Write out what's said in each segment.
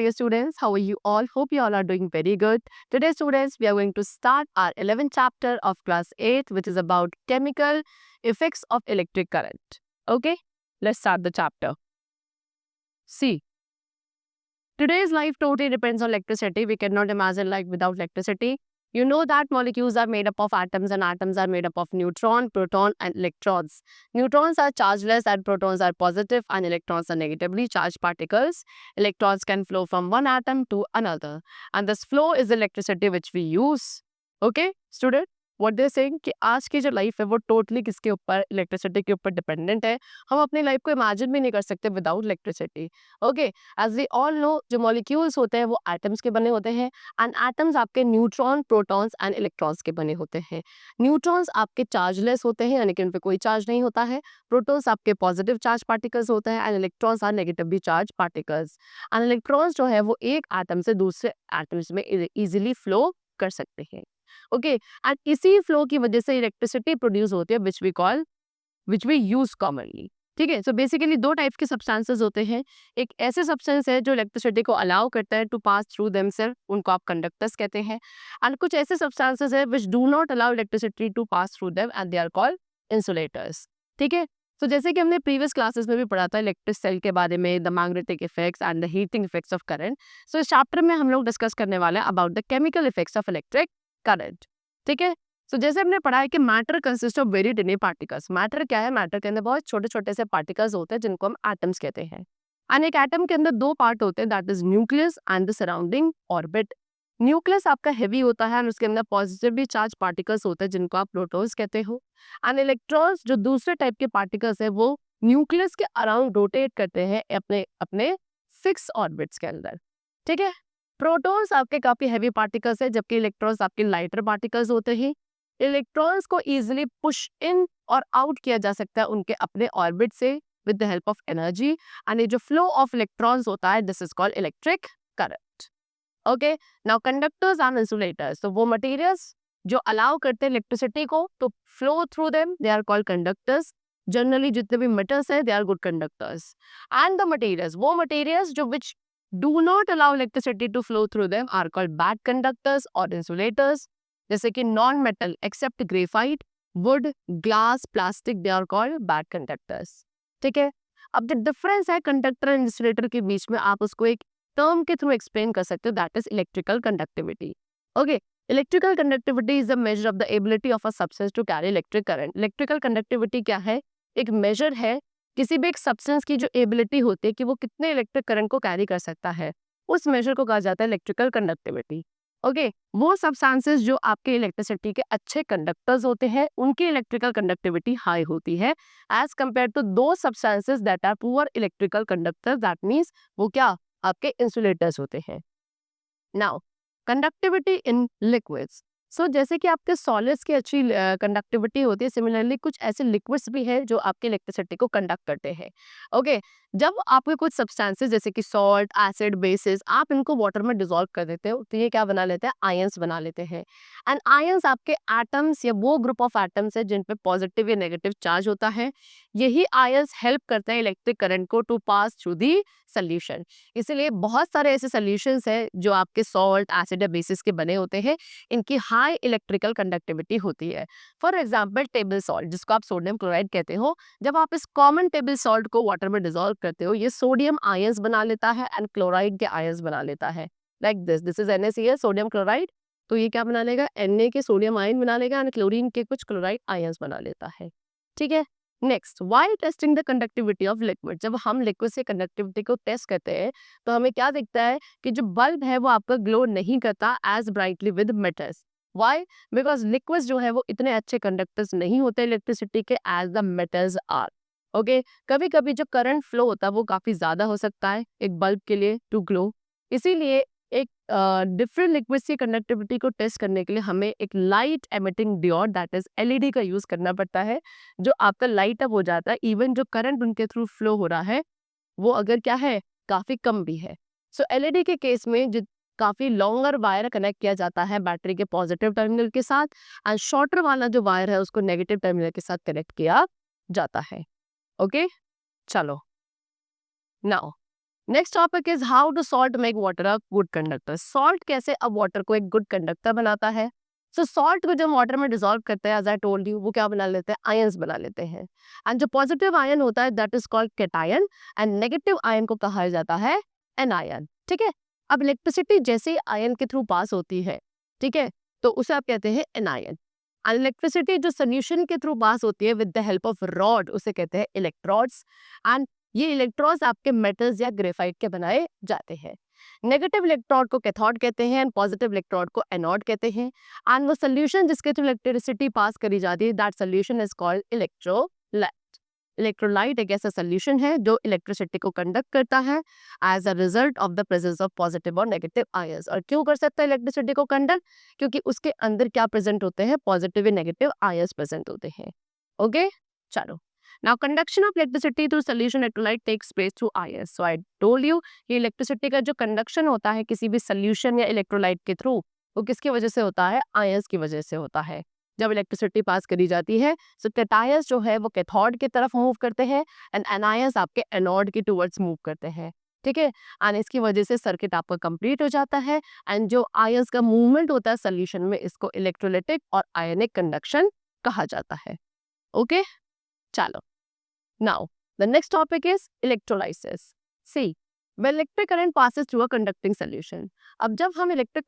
dear students, how are you all? Hope you all are doing very good. Today students, we are going to start our 11th chapter of class 8, which is about chemical effects of electric current. Okay, let's start the chapter. See, today's life totally depends on electricity. We cannot imagine life without electricity. You know that molecules are made up of atoms and atoms are made up of neutron, proton and electrons. Neutrons are chargeless and protons are positive and electrons are negatively charged particles. Electrons can flow from one atom to another and this flow is electricity which we use. Okay, student? What they saying कि आज की जो life है वो totally किसके ऊपर, electricity के ऊपर डिपेंडेंट है. हम अपनी लाइफ को इमेजिन भी नहीं कर सकते without electricity. Okay, as we all know जो मॉलिक्यूल्स होते हैं वो एटम्स के बने होते हैं एंड एटम्स आपके न्यूट्रॉन, प्रोटॉन्स एंड इलेक्ट्रॉन्स के बने होते हैं. न्यूट्रॉन्स आपके चार्जलेस होते हैं यानी कि उन पर कोई चार्ज नहीं होता है. प्रोटॉन्स आपके पॉजिटिव चार्ज पार्टिकल्स होते हैं and electrons are negatively charged particles. And electrons जो है वो एक एटम से दूसरे एटम्स में इजीली फ्लो कर सकते हैं. ओके, एंड इसी फ्लो की वजह से इलेक्ट्रिसिटी प्रोड्यूस होती है विच वी यूज कॉमनली. ठीक है, सो बेसिकली दो टाइप्स के सब्सटेंसेस होते हैं. एक ऐसे सब्सटेंस है जो इलेक्ट्रिसिटी को अलाउ करता है टू पास थ्रू देमसेल्फ, उनको आप कंडक्टर्स कहते हैं. एंड कुछ ऐसे सब्सटेंसेस है which do not allow electricity to pass through them and they are called insulators. ठीक है, तो जैसे कि हमने प्रीवियस क्लासेस में भी पढ़ा था इलेक्ट्रिक सेल के बारे में, the magnetic effects and the heating effects of current. So इस चैप्टर में हम लोग डिस्कस करने वाले हैं about the chemical effects of electric current. ठीक है, सो जैसे हमने पढ़ा है कि matter consist of very tiny particles. Matter क्या है? मैटर के अंदर बहुत छोटे छोटे से पार्टिकल्स होते हैं जिनको हम एटम्स कहते हैं. एंड एक एटम के अंदर दो पार्ट होते हैं, that is nucleus and the surrounding orbit. Nucleus आपका हेवी होता है और उसके अंदर पॉजिटिवली चार्ज पार्टिकल्स होते हैं जिनको आप प्रोटॉन्स कहते हो. एंड इलेक्ट्रॉन्स जो दूसरे टाइप के पार्टिकल्स है वो न्यूक्लियस के अराउंड रोटेट करते हैं अपने अपने फिक्स ऑर्बिट्स के अंदर. ठीक है, प्रोटॉन्स आपके काफी हैवी पार्टिकल्स है जबकि इलेक्ट्रॉन्स आपके लाइटर पार्टिकल्स होते हैं. इलेक्ट्रॉन्स को इजीली पुश इन और आउट किया जा सकता है उनके अपने ऑर्बिट से with the help of energy. And ये जो फ्लो ऑफ इलेक्ट्रॉन्स होता है this is called electric current. Okay, now conductors and insulators, तो वो मटेरियल्स जो अलाउ करते हैं इलेक्ट्रिसिटी को तो flow through them, they are called conductors. Generally जितने भी मेटल्स है they are good conductors. And the materials, वो मटेरियल्स जो which do not allow electricity to flow through them are called bad conductors or insulators. जैसे कि non metal except graphite, wood, glass, plastic, they are called bad conductors. ठीक है, अब जो difference है conductor and insulator के बीच में आप उसको एक टर्म के थ्रू एक्सप्लेन कर सकते हो, that is electrical conductivity. Okay, electrical conductivity is the measure of the ability of a substance to carry electric current. Electrical conductivity क्या है? एक मेजर है किसी भी एक सब्सटेंस की जो एबिलिटी होती है कि वो कितने इलेक्ट्रिक करंट को कैरी कर सकता है, उस मेजर को कहा जाता है इलेक्ट्रिकल कंडक्टिविटी. ओके, वो सब्सटेंसेस जो आपके इलेक्ट्रिसिटी के अच्छे कंडक्टर्स होते हैं उनकी इलेक्ट्रिकल कंडक्टिविटी हाई होती है एज कंपेयर टू दो substances that are poor electrical conductor, that means वो क्या आपके इंसुलेटर्स होते हैं. Now conductivity in liquids, so जैसे कि आपके सॉलिड्स की अच्छी कंडक्टिविटी होती है, सिमिलरली कुछ ऐसे लिक्विड्स भी हैं जो आपके इलेक्ट्रिसिटी को कंडक्ट करते हैं. ओके, जब आपके कुछ सब्सटेंसेस जैसे कि सॉल्ट, एसिड, बेसिस, आप इनको वाटर में डिसॉल्व कर देते हो तो ये क्या बना लेते हैं? आयंस बना लेते हैं. एंड आयंस आपके एटम्स या वो ग्रुप ऑफ एटम्स है जिन पे पॉजिटिव या नेगेटिव चार्ज होता है. यही आयंस हेल्प करते हैं इलेक्ट्रिक करंट को to pass through the solution. इसीलिए बहुत सारे ऐसे सोल्यूशंस है जो आपके सॉल्ट, एसिड या बेसिस के बने होते हैं, इनकी हाई इलेक्ट्रिकल कंडक्टिविटी होती है. फॉर एग्जाम्पल टेबल सॉल्ट जिसको आप सोडियम क्लोराइड कहते हो, जब आप इस कॉमन टेबल सॉल्ट को वाटर में डिसॉल्व करते हो ये सोडियम आयंस बना लेता है एंड क्लोराइड के आयंस बना लेता है. Like this is NaCl, sodium chloride. तो ये क्या बना लेगा? Na के सोडियम आयन बना लेगा एंड क्लोरीन के कुछ क्लोराइड आयंस बना लेता है. ठीक है, next, while testing the conductivity of liquid, जब हम लिक्विड से कंडक्टिविटी को टेस्ट करते हैं तो हमें क्या दिखता है कि जो बल्ब है वो आपका ग्लो नहीं करता as brightly with metals. Why? Because liquids जो है वो इतने अच्छे कंडक्टर्स नहीं होते इलेक्ट्रिसिटी के as the metals are. Okay, कभी कभी जो करंट फ्लो होता है वो काफी ज्यादा हो सकता है एक बल्ब के लिए टू ग्लो. इसीलिए एक डिफरेंट लिक्विड्स की कंडक्टिविटी को टेस्ट करने के लिए हमें एक light emitting diode that is LED का यूज करना पड़ता है, जो आपका लाइट अप हो जाता है इवन जो करंट उनके थ्रू फ्लो हो रहा है वो अगर क्या है काफी कम भी है. सो LED के केस में जो काफी लॉन्गर वायर कनेक्ट किया जाता है बैटरी के पॉजिटिव टर्मिनल के साथ एंड शॉर्टर वाला जो वायर है उसको नेगेटिव टर्मिनल के साथ कनेक्ट किया जाता है. ओके, चलो now next topic is how do salt make water a good conductor. Salt कैसे अब वाटर को एक गुड कंडक्टर बनाता है। सो सॉल्ट को जब वाटर में डिसॉल्व करते हैं, एज आई टोल्ड यू, वो क्या बना लेते हैं, आयंस बना लेते हैं। एंड जो पॉजिटिव आयन होता है that is called cation, and negative ion को कहा जाता है एनायन। ठीक है, अब इलेक्ट्रिसिटी जैसे ही आयन के थ्रू पास होती है, ठीक है, तो उसे आप कहते हैं एनायन। एंड इलेक्ट्रिसिटी जो सोल्यूशन के थ्रू पास होती है with the help of rod, उसे कहते हैं इलेक्ट्रोड्स। एंड ये इलेक्ट्रॉन्स आपके मेटल्स या ग्रेफाइट के बनाए जाते हैं। नेगेटिव इलेक्ट्रोड को कैथोड कहते हैं एंड पॉजिटिव इलेक्ट्रोड को एनोड कहते हैं। एंड वो सोल्यूशन जिसके थ्रू इलेक्ट्रिसिटी पास करी जाती है, that solution is called electrolyte. Electrolyte एक ऐसा सोल्यूशन है जो इलेक्ट्रिसिटी को कंडक्ट करता है as a result of the presence of positive और नेगेटिव आयंस। और क्यों कर सकता है इलेक्ट्रिसिटी को कंडक्ट? क्योंकि उसके अंदर क्या प्रेजेंट होते हैं, positive and negative ions present होते हैं। ओके, चलो। Now, conduction of electricity through solution electrolyte takes place through ions. So, I told you ये इलेक्ट्रिसिटी का जो कंडक्शन होता है किसी भी सोल्यूशन या इलेक्ट्रोलाइट के थ्रू, वो किसकी वजह से होता है, आयंस की वजह से होता है। जब इलेक्ट्रिसिटी पास करी जाती है, सो कैटायंस जो है वो कैथोड की तरफ मूव करते हैं एंड एनायंस आपके एनोड की टुवर्ड्स मूव करते हैं। ठीक है, एंड इसकी वजह से सर्किट आपका कंप्लीट हो जाता है। एंड जो आयंस का मूवमेंट होता है सोल्यूशन में, इसको इलेक्ट्रोलाइटिक और आयनिक कंडक्शन कहा जाता है। ओके, चलो। Now, the next topic is electrolysis. See, when electric current passes through a conducting solution. अब जब हम इलेक्ट्रिक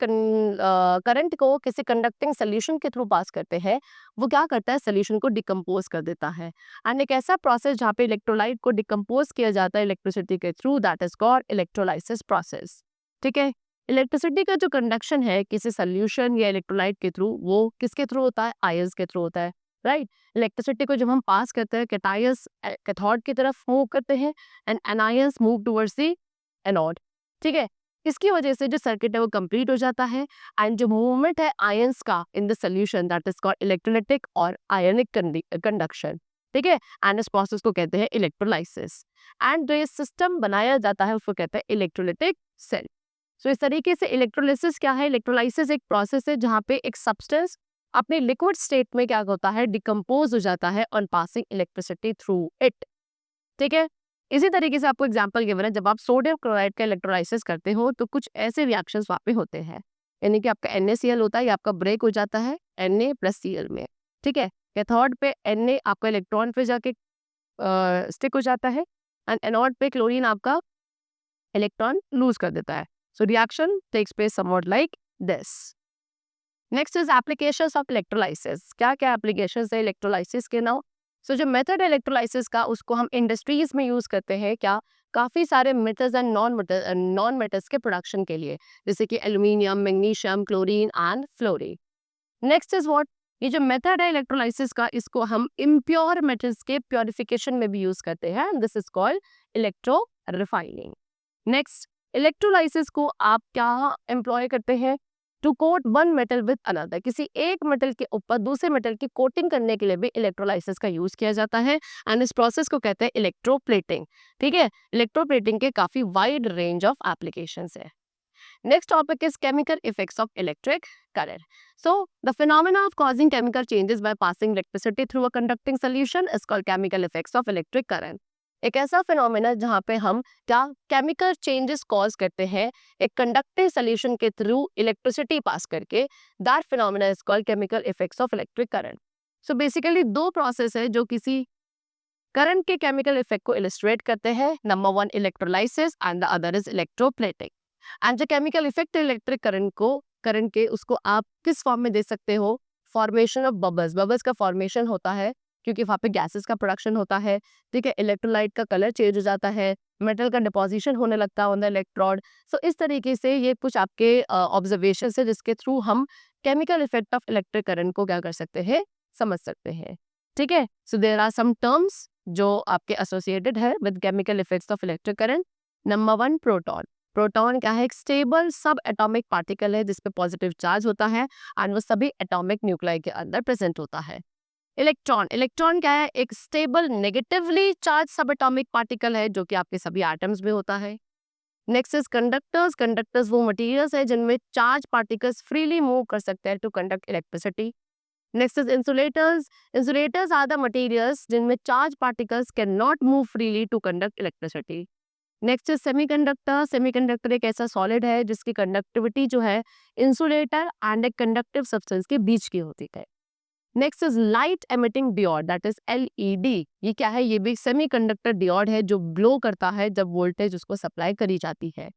करंट को किसी कंडक्टिंग सोल्यूशन के थ्रू पास करते हैं, वो क्या करता है, सोल्यूशन को डिकम्पोज कर देता है। एंड एक ऐसा प्रोसेस जहाँ पे इलेक्ट्रोलाइट को डिकम्पोज किया जाता है इलेक्ट्रिसिटी के through, that is called electrolysis process. ठीक है, इलेक्ट्रिसिटी का जो कंडक्शन है किसी सोल्यूशन या इलेक्ट्रोलाइट के थ्रू, वो किसके थ्रू होता है, आयंस के थ्रू होता है। राइट, इलेक्ट्रिसिटी को जब हम पास करते हैं, कैटायंस कैथोड की तरफ मूव करते हैं and anions move towards the anode. ठीक है, इसकी वजह से जो सर्किट है वो कंप्लीट हो जाता है। एंड जो मूवमेंट है आयंस का in the solution, that is called electrolytic और आयनिक कंडक्शन। ठीक है, एंड इस प्रोसेस को कहते हैं इलेक्ट्रोलाइसिस। एंड जो ये सिस्टम बनाया जाता है उसको कहते हैं इलेक्ट्रोलाइटिक सेल। सो इस तरीके से इलेक्ट्रोलिसिस क्या है, इलेक्ट्रोलाइसिस एक प्रोसेस है जहाँ पे एक सब्सटेंस अपने लिक्विड स्टेट में क्या होता है, डिकम्पोज हो जाता है on passing electricity through it. ठीक है, इसी तरीके से आपको एग्जांपल गिवन है, जब आप सोडियम क्लोराइड का इलेक्ट्रोलाइसिस करते हो तो कुछ ऐसे रिएक्शंस वहाँ पे होते हैं, यानी कि आपका NaCl होता है, ये आपका ब्रेक हो जाता है Na+Cl में। ठीक है, कैथोड पे Na आपका इलेक्ट्रॉन पे जाके स्टिक हो जाता है एंड एनोड पे क्लोरीन आपका इलेक्ट्रॉन लूज कर देता है। So reaction takes place somewhat like this. Next is applications of electrolysis. क्या क्या एप्लीकेशंस है इलेक्ट्रोलाइसिस के नाउ? सो जो मेथड है इलेक्ट्रोलाइसिस का, उसको हम इंडस्ट्रीज में यूज करते हैं, क्या, काफी सारे मेटल्स एंड नॉन मेटल्स के प्रोडक्शन के लिए, जैसे कि aluminium, magnesium, chlorine and fluorine. Next is what, ये जो मेथड है इलेक्ट्रोलाइसिस का, इसको हम इम्प्योर मेटल्स के प्योरिफिकेशन में भी यूज करते हैं, this is called electro refining. Next, electrolysis को आप क्या एम्प्लॉय करते हैं, to coat one metal with another, किसी एक मेटल के ऊपर दूसरे मेटल की कोटिंग करने के लिए भी इलेक्ट्रोलाइसिस का यूज किया जाता है एंड इस प्रोसेस को कहते हैं इलेक्ट्रोप्लेटिंग। ठीक है, इलेक्ट्रोप्लेटिंग के काफी वाइड रेंज ऑफ एप्लीकेशंस है। Next topic is chemical effects of electric current. So, the phenomena of causing chemical changes by passing electricity through a conducting solution is called chemical effects of electric current. एक ऐसा phenomena जहाँ पे हम क्या chemical changes cause करते हैं एक conductive solution के थ्रू इलेक्ट्रिसिटी पास करके, that phenomena is called chemical effects of electric current. So basically दो प्रोसेस है जो किसी करंट के केमिकल इफेक्ट को इलिस्ट्रेट करते हैं। Number one electrolysis and the other is electroplating. And जो केमिकल इफेक्ट है इलेक्ट्रिक करंट के, उसको आप किस फॉर्म में दे सकते हो, फॉर्मेशन ऑफ बबल्स। बबल्स का फॉर्मेशन होता है क्योंकि वहाँ पे गैसेस का प्रोडक्शन होता है। ठीक है, इलेक्ट्रोलाइट का कलर चेंज हो जाता है, मेटल का डिपोजिशन होने लगता है ऑन द इलेक्ट्रोड। सो इस तरीके से ये कुछ आपके ऑब्जर्वेशन है जिसके थ्रू हम chemical effect of electric current को क्या कर सकते हैं, समझ सकते हैं। ठीक है, so there are some terms जो आपके एसोसिएटेड है with chemical effects of electric current. Number one, proton. Proton क्या है, एक स्टेबल सब एटॉमिक पार्टिकल है जिसपे पॉजिटिव चार्ज होता है एंड वो सभी एटॉमिक न्यूक्लियाई के अंदर प्रेजेंट होता है। इलेक्ट्रॉन, इलेक्ट्रॉन क्या है, एक stable negatively charge subatomic particle है जो कि आपके सभी एटम्स में होता है। Next is conductors. कंडक्टर्स वो मटेरियल्स है जिनमें चार्ज पार्टिकल्स फ्रीली मूव कर सकते हैं to conduct electricity. Next is insulators. Insulators are the materials जिनमें charge particles can not move freely to conduct electricity. Next is semiconductor. Semiconductor एक ऐसा solid है जिसकी कंडक्टिविटी जो है इंसुलेटर एंड एक कंडक्टिव सब्सटेंस के बीच की होती है। Next is light emitting diode, that is LED. ये क्या है? ये भी सेमीकंडक्टर डियोड है जो ग्लो करता है जब वोल्टेज उसको सप्लाई करी जाती है।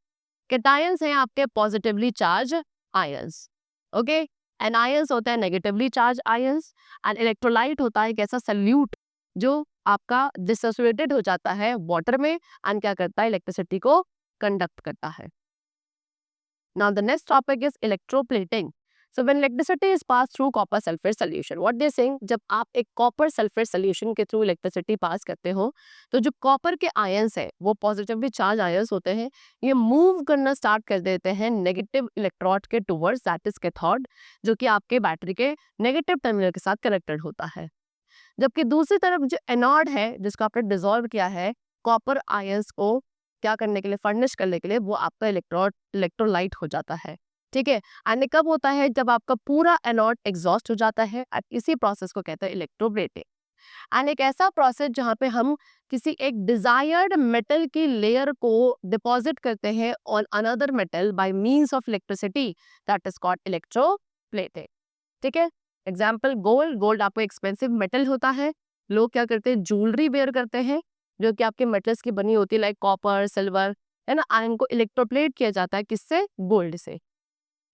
कैटायंस हैं आपके positively charge ions, okay. Anions होता है negatively charge ions. And electrolyte होता है एक ऐसा सल्यूट जो आपका डिसोसिएटेड हो जाता है वाटर में एंड क्या करता है? इलेक्ट्रिसिटी को कंडक्ट करता है। Now the next topic is electroplating. So when electricity is passed through copper sulfate solution, what they are saying, जब आप एक copper sulfate solution के through electricity pass करते हो तो जो copper के ions है वो positively charged ions होते हैं, ये move करना start कर देते हैं negative electrode के towards that is cathode, जो कि आपके बैटरी के negative terminal के साथ connected होता है। जबकि दूसरी तरफ जो एनोड है जिसको आपने डिसॉल्व किया है कॉपर आयंस को क्या करने के लिए? फर्निश करने के लिए, वो आपका इलेक्ट्रोलाइट हो जाता है, ठीक है। एंड कब होता है? जब आपका पूरा एनोड एग्जॉस्ट हो जाता है। इसी प्रोसेस को कहते हैं इलेक्ट्रोप्लेटिंग। एंड एक ऐसा प्रोसेस जहाँ पे हम किसी एक डिजायर्ड मेटल की लेयर को डिपॉजिट करते हैं on another metal by means of electricity, that is called electroplating, ठीक है। Example gold. गोल्ड आपको एक्सपेंसिव मेटल होता है। लोग क्या करते हैं? ज्वेलरी वेयर करते हैं जो कि आपके मेटल्स की बनी होती है, लाइक कॉपर, सिल्वर, है ना। आयरन को इलेक्ट्रोप्लेट किया जाता है किससे? गोल्ड से,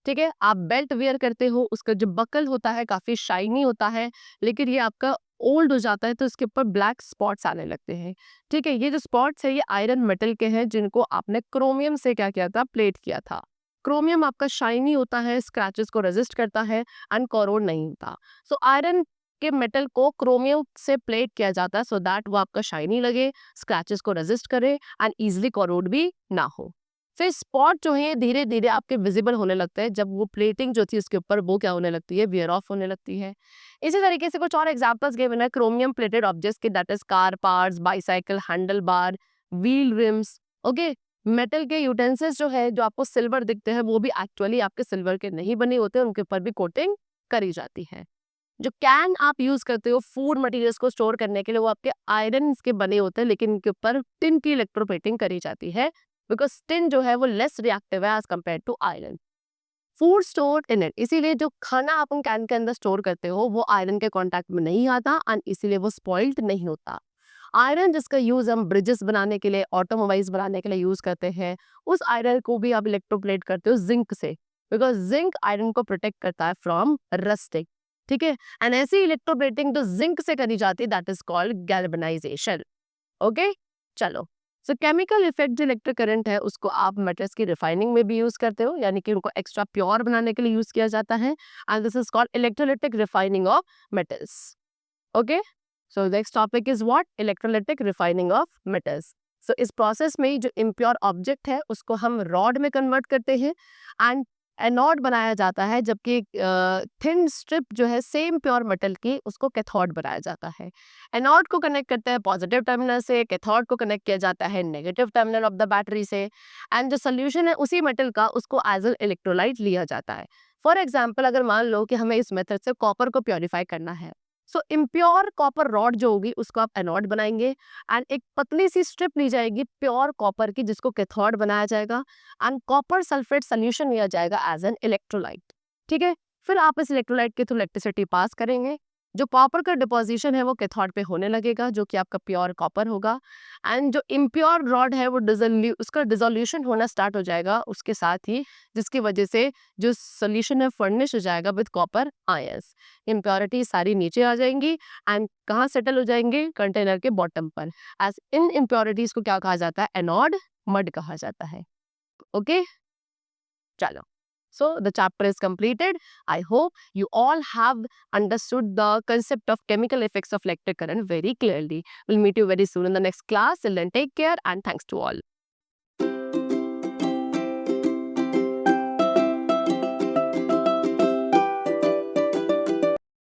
ठीक है। आप बेल्ट वेयर करते हो, उसका जो बकल होता है काफी शाइनी होता है, लेकिन ये आपका ओल्ड हो जाता है तो इसके ऊपर ब्लैक स्पॉट्स आने लगते हैं, ठीक है। ये जो स्पॉट्स है ये आयरन मेटल के हैं जिनको आपने क्रोमियम से क्या किया था? प्लेट किया था। क्रोमियम आपका शाइनी होता है, स्क्रैचेस को रेजिस्ट करता है एंड कोरोड नहीं होता। सो आयरन के मेटल को क्रोमियम से प्लेट किया जाता है सो दैट वो आपका शाइनी लगे, स्क्रैचेस को रेजिस्ट करे एंड इजिली कोरोड भी ना हो। फिर स्पॉट जो है धीरे धीरे आपके विजिबल होने लगते हैं जब वो प्लेटिंग जो थी उसके ऊपर वो क्या होने लगती है? वियर ऑफ होने लगती है। इसी तरीके से कुछ और एग्जांपल्स गिवन है क्रोमियम प्लेटेड ऑब्जेक्ट्स के, that is car parts, bicycle handle bar, wheel RIMS, okay. Metal के यूटेंसिल्स जो है जो आपको सिल्वर दिखते हैं वो भी एक्चुअली आपके सिल्वर के नहीं बने होते, उनके ऊपर भी कोटिंग करी जाती है। जो कैन आप यूज करते हो फूड मटेरियल्स को स्टोर करने के लिए वो आपके आयरन के बने होते हैं, लेकिन इनके ऊपर टिन की इलेक्ट्रोप्लेटिंग करी जाती है बिकॉज टिन जो है वो लेस रिएक्टिव है as compare to iron. Food store in it, इसीलिए जो खाना आप कैन के अंदर स्टोर करते हो वो आयरन के कांटेक्ट में नहीं आता एंड इसीलिए वो स्पॉइल्ड नहीं होता। आयरन जिसका यूज हम ब्रिजेस बनाने के लिए, ऑटोमोबाइल्स बनाने के लिए यूज करते हैं, उस आयरन को भी आप इलेक्ट्रोप्लेट करते हो जिंक से, बिकॉज जिंक आयरन को प्रोटेक्ट करता है फ्रॉम रस्टिंग, ठीक है। एंड ऐसी इलेक्ट्रोप्लेटिंग जो जिंक से करी जाती है that is called galvanisation, okay. चलो, सो केमिकल इफेक्ट जो इलेक्ट्रिक करंट है उसको आप मेटल्स की रिफाइनिंग में भी यूज करते हो, यानी कि उनको एक्स्ट्रा प्योर बनाने के लिए यूज किया जाता है and this is called electrolytic refining of metals, okay. So next topic is what? Electrolytic refining of metals. So इस प्रोसेस में जो इम्प्योर ऑब्जेक्ट है उसको हम रॉड में कन्वर्ट करते हैं एंड एनोड बनाया जाता है, जबकि थिन स्ट्रिप जो है सेम प्योर मेटल की उसको कैथोड बनाया जाता है। एनोड को कनेक्ट करते हैं पॉजिटिव टर्मिनल से, कैथोड को कनेक्ट किया जाता है negative terminal of the battery से एंड जो सोल्यूशन है उसी मेटल का उसको एज एन इलेक्ट्रोलाइट लिया जाता है। फॉर एग्जाम्पल अगर मान लो कि हमें इस मेथड से कॉपर को प्योरीफाई करना है, सो इम्प्योर कॉपर रॉड जो होगी उसको आप एनोड बनाएंगे एंड एक पतली सी स्ट्रिप ली जाएगी प्योर कॉपर की जिसको कैथोड बनाया जाएगा एंड कॉपर सल्फेट सोल्यूशन लिया जाएगा एज एन इलेक्ट्रोलाइट, ठीक है। फिर आप इस इलेक्ट्रोलाइट के थ्रू इलेक्ट्रिसिटी पास करेंगे, जो कॉपर का डिपोजिशन है वो कैथोड पे होने लगेगा जो कि आपका प्योर कॉपर होगा एंड जो इम्प्योर रॉड है वो उसका डिसोल्यूशन होना स्टार्ट हो जाएगा उसके साथ ही, जिसकी वजह से जो सोल्यूशन है फर्निश हो जाएगा विद कॉपर आयंस। इम्प्योरिटी सारी नीचे आ जाएंगी एंड कहाँ सेटल हो जाएंगे? कंटेनर के बॉटम पर। एज इन इम्प्योरिटीज को क्या कहा जाता है? एनोड मड कहा जाता है, ओके। चलो, so the chapter is completed. I hope you all have understood the concept of chemical effects of electric current very clearly. We'll meet you very soon in the next class. Till then, take care and thanks to all.